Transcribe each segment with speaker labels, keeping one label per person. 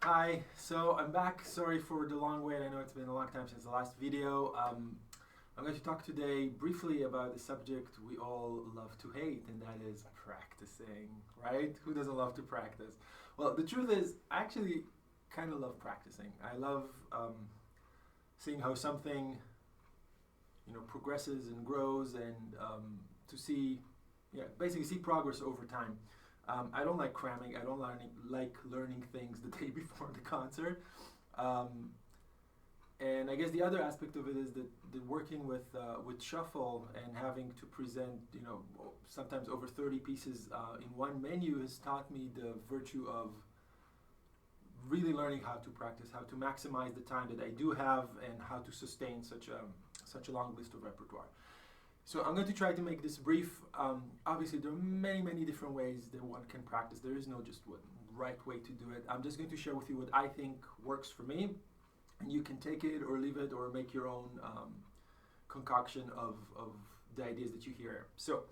Speaker 1: Hi, so I'm back. Sorry for the long wait. I know it's been a long time since the last video. I'm going to talk today briefly about the subject we all love to hate, and that is practicing, right? Who doesn't love to practice? Well, the truth is, I actually kind of love practicing. I love seeing how something, progresses and grows, and to see, basically see progress over time. I don't like cramming. I don't like learning things the day before the concert. Um, and I guess the other aspect of it is that working with shuffle and having to present, sometimes over 30 pieces in one menu has taught me the virtue of really learning how to practice, how to maximize the time that I do have, and how to sustain such a long list of repertoire. So I'm going to try to make this brief. Obviously, there are many different ways that one can practice. There is no just one right way to do it. I'm just going to share with you what I think works for me, and you can take it or leave it or make your own concoction of the ideas that you hear. So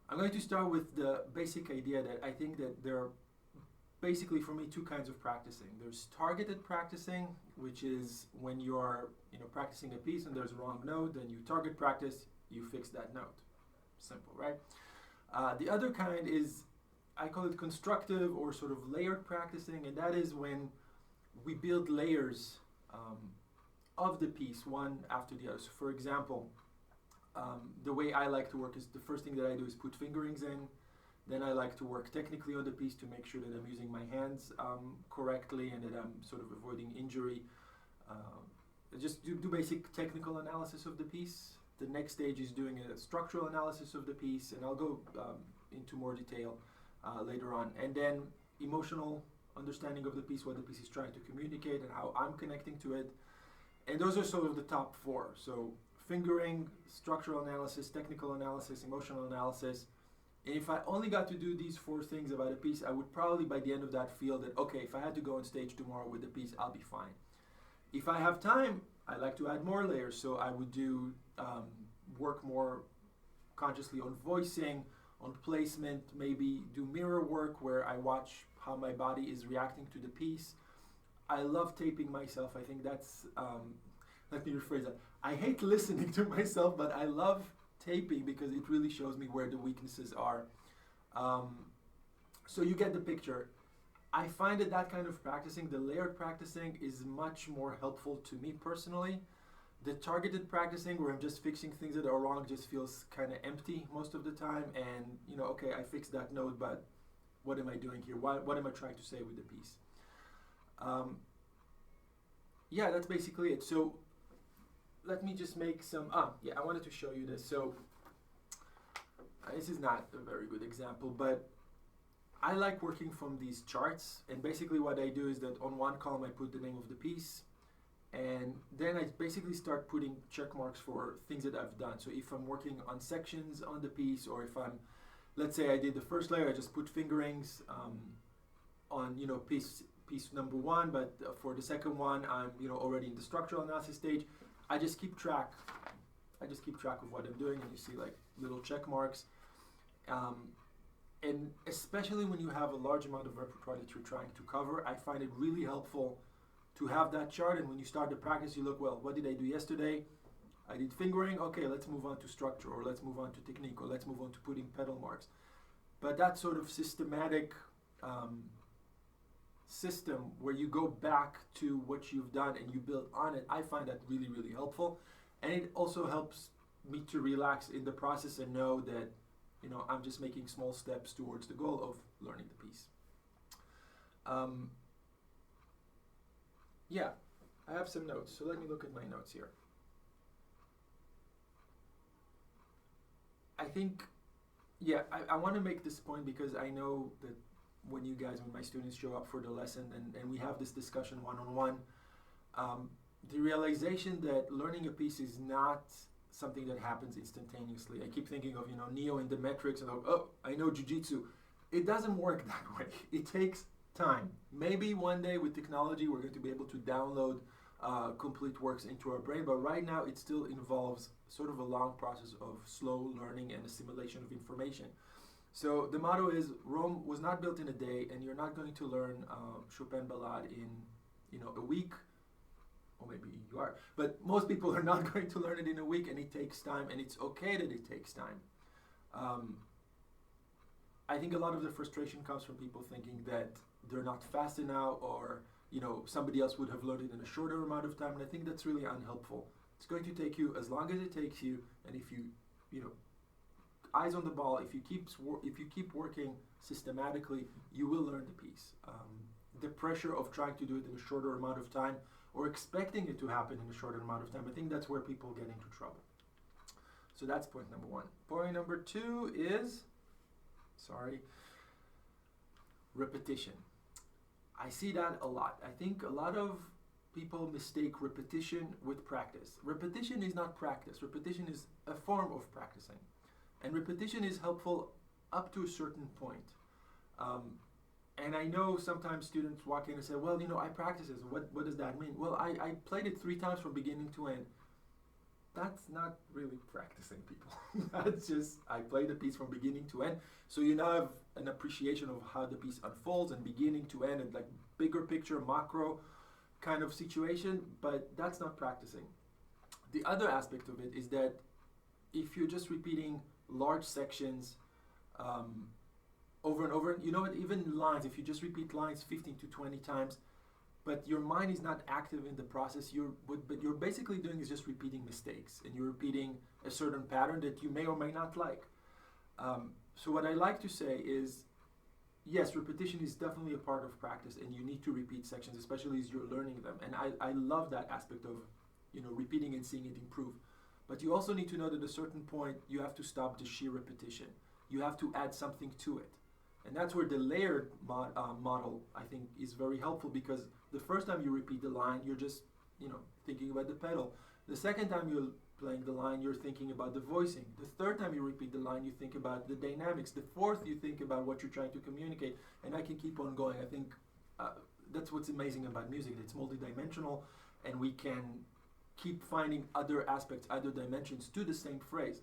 Speaker 1: I'm going to start with the basic idea that I think that there are basically for me two kinds of practicing. There's targeted practicing, which is when you're practicing a piece and there's a wrong note, then you target practice, you fix that note. Simple, right? The other kind is, I call it constructive or sort of layered practicing, and that is when we build layers of the piece one after the other. So for example, the way I like to work is the first thing that I do is put fingerings in. Then I like to work technically on the piece to make sure that I'm using my hands correctly and that I'm sort of avoiding injury. Just do basic technical analysis of the piece. The next stage is doing a structural analysis of the piece, and I'll go into more detail later on. And then emotional understanding of the piece, what the piece is trying to communicate and how I'm connecting to it. And those are sort of the top four. So fingering, structural analysis, technical analysis, emotional analysis. And if I only got to do these four things about a piece, I would probably by the end of that feel that, okay, if I had to go on stage tomorrow with the piece, I'll be fine. If I have time, I like to add more layers. So I would do work more consciously on voicing, on placement, maybe do mirror work where I watch how my body is reacting to the piece. I love taping myself. I think that's, let me rephrase that. I hate listening to myself, but I love taping because it really shows me where the weaknesses are. So you get the picture. I find that kind of practicing, the layered practicing, is much more helpful to me personally. The targeted practicing, where I'm just fixing things that are wrong, just feels kind of empty most of the time. And okay, I fixed that note, but what am I doing here? What am I trying to say with the piece? Yeah, that's basically it. So let me just make some. I wanted to show you this. So this is not a very good example, but I like working from these charts, and basically what I do is that on one column I put the name of the piece, and then I basically start putting check marks for things that I've done. So if I'm working on sections on the piece, or if let's say I did the first layer, I just put fingerings on piece number one, but for the second one I'm already in the structural analysis stage. I just keep track of what I'm doing, and you see like little check marks. And especially when you have a large amount of repertoire that you're trying to cover, I find it really helpful to have that chart. And when you start the practice, you look, well, what did I do yesterday? I did fingering. Okay, let's move on to structure, or let's move on to technique, or let's move on to putting pedal marks. But that sort of systematic system where you go back to what you've done and you build on it, I find that really helpful. And it also helps me to relax in the process and know that I'm just making small steps towards the goal of learning the piece. Yeah, I have some notes, so let me look at my notes here. I think, I want to make this point because I know that when my students show up for the lesson and we have this discussion one-on-one, the realization that learning a piece is not something that happens instantaneously. I keep thinking of Neo in the Matrix, and I know Jiu-Jitsu. It doesn't work that way. It takes time. Maybe one day with technology we're going to be able to download complete works into our brain, but right now it still involves sort of a long process of slow learning and assimilation of information. So the motto is Rome was not built in a day, and you're not going to learn Chopin ballade in a week, or maybe you are, but most people are not going to learn it in a week, and it takes time, and it's okay that it takes time. I think a lot of the frustration comes from people thinking that they're not fast enough, or somebody else would have learned it in a shorter amount of time, and I think that's really unhelpful. It's going to take you as long as it takes you, and if you eyes on the ball, if you keep working systematically, you will learn the piece. The pressure of trying to do it in a shorter amount of time, or expecting it to happen in a shorter amount of time, I think that's where people get into trouble. So that's point number one. Point number two is, repetition. I see that a lot. I think a lot of people mistake repetition with practice. Repetition is not practice. Repetition is a form of practicing. And repetition is helpful up to a certain point. And I know sometimes students walk in and say, well, I practice this. What does that mean? Well, I played it 3 times from beginning to end. That's not really practicing, people. That's just, I played the piece from beginning to end. So you now have an appreciation of how the piece unfolds and beginning to end, and like bigger picture, macro kind of situation, but that's not practicing. The other aspect of it is that if you're just repeating large sections over and over, even lines, if you just repeat lines 15 to 20 times, but your mind is not active in the process, what you're basically doing is just repeating mistakes, and you're repeating a certain pattern that you may or may not like. So what I like to say is, yes, repetition is definitely a part of practice, and you need to repeat sections, especially as you're learning them. And I love that aspect of, repeating and seeing it improve. But you also need to know that at a certain point, you have to stop the sheer repetition. You have to add something to it. And that's where the layered model, I think, is very helpful, because the first time you repeat the line, you're just, thinking about the pedal. The second time you're playing the line, you're thinking about the voicing. The third time you repeat the line, you think about the dynamics. The fourth, you think about what you're trying to communicate. And I can keep on going. I think that's what's amazing about music. It's multidimensional, and we can keep finding other aspects, other dimensions to the same phrase.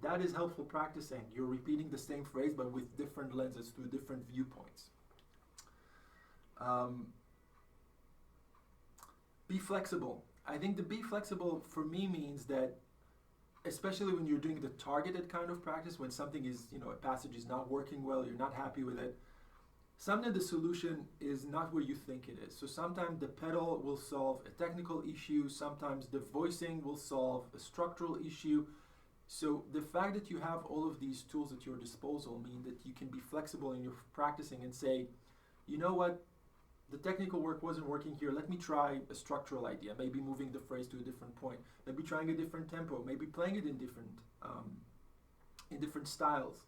Speaker 1: That is helpful practicing. You're repeating the same phrase, but with different lenses, through different viewpoints. Be flexible. I think the be flexible for me means that, especially when you're doing the targeted kind of practice, when something is, a passage is not working well, you're not happy with it, sometimes the solution is not where you think it is. So sometimes the pedal will solve a technical issue, sometimes the voicing will solve a structural issue. So the fact that you have all of these tools at your disposal mean that you can be flexible in your practicing and say, you know what, the technical work wasn't working here, let me try a structural idea, maybe moving the phrase to a different point, maybe trying a different tempo, maybe playing it in different styles.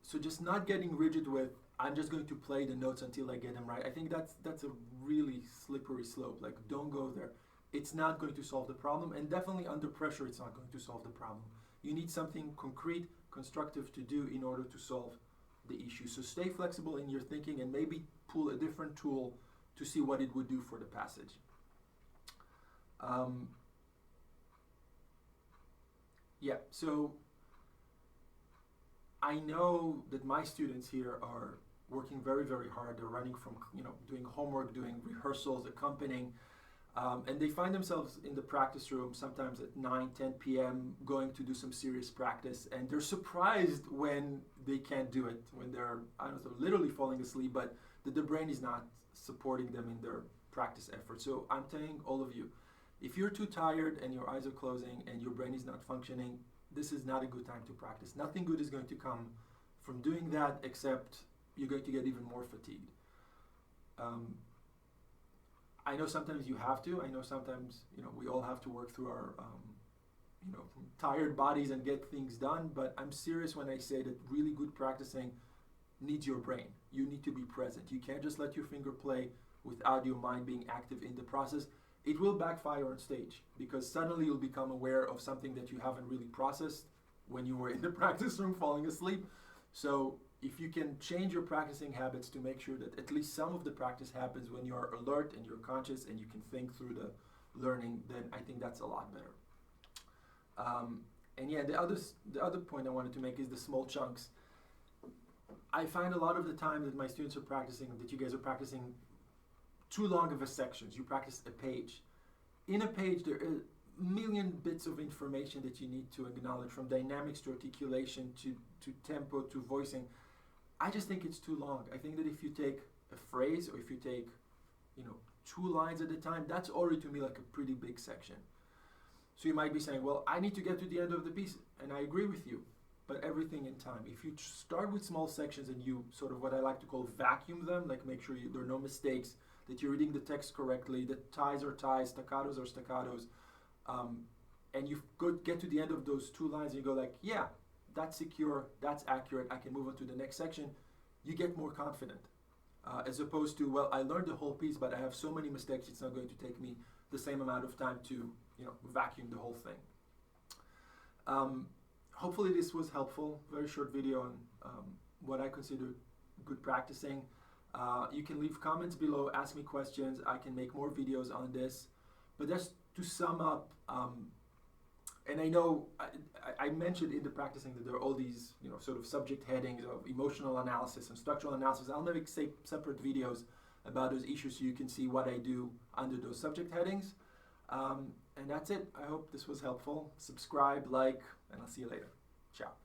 Speaker 1: So just not getting rigid with, I'm just going to play the notes until I get them right. I think that's a really slippery slope. Like, don't go there. It's not going to solve the problem, and definitely under pressure, it's not going to solve the problem. You need something concrete, constructive to do in order to solve the issue. So stay flexible in your thinking, and maybe pull a different tool to see what it would do for the passage. So I know that my students here are working very, very hard. They're running from, doing homework, doing rehearsals, accompanying, and they find themselves in the practice room sometimes at 9, 10 p.m. going to do some serious practice, and they're surprised when they can't do it, when they're, literally falling asleep, but the brain is not supporting them in their practice effort. So I'm telling all of you, if you're too tired and your eyes are closing and your brain is not functioning, this is not a good time to practice. Nothing good is going to come from doing that, except you're going to get even more fatigued. I know sometimes you have to. I know sometimes, we all have to work through our, tired bodies and get things done. But I'm serious when I say that really good practicing needs your brain. You need to be present. You can't just let your finger play without your mind being active in the process. It will backfire on stage, because suddenly you'll become aware of something that you haven't really processed when you were in the practice room falling asleep. So if you can change your practicing habits to make sure that at least some of the practice happens when you are alert and you're conscious and you can think through the learning, then I think that's a lot better. And yeah, the other point I wanted to make is the small chunks. I find a lot of the time that my students are practicing, that you guys are practicing too long of a sections. You practice a page. In a page, there are a million bits of information that you need to acknowledge, from dynamics to articulation to tempo to voicing. I just think it's too long. I think that if you take a phrase, or if you take, 2 lines at a time, that's already to me like a pretty big section. So you might be saying, well, I need to get to the end of the piece, and I agree with you, but everything in time. If you start with small sections and you sort of, what I like to call, vacuum them, like make sure there are no mistakes, that you're reading the text correctly, that ties are ties, staccatos are staccatos, and you get to the end of those 2 lines and you go like, yeah, that's secure, that's accurate, I can move on to the next section, you get more confident. As opposed to, well, I learned the whole piece, but I have so many mistakes, it's not going to take me the same amount of time to, vacuum the whole thing. Hopefully this was helpful. Very short video on what I consider good practicing. You can leave comments below, ask me questions. I can make more videos on this. But just to sum up, and I know I mentioned in the practicing that there are all these, sort of subject headings of emotional analysis and structural analysis. I'll make separate videos about those issues so you can see what I do under those subject headings. And that's it. I hope this was helpful. Subscribe, like, and I'll see you later. Ciao.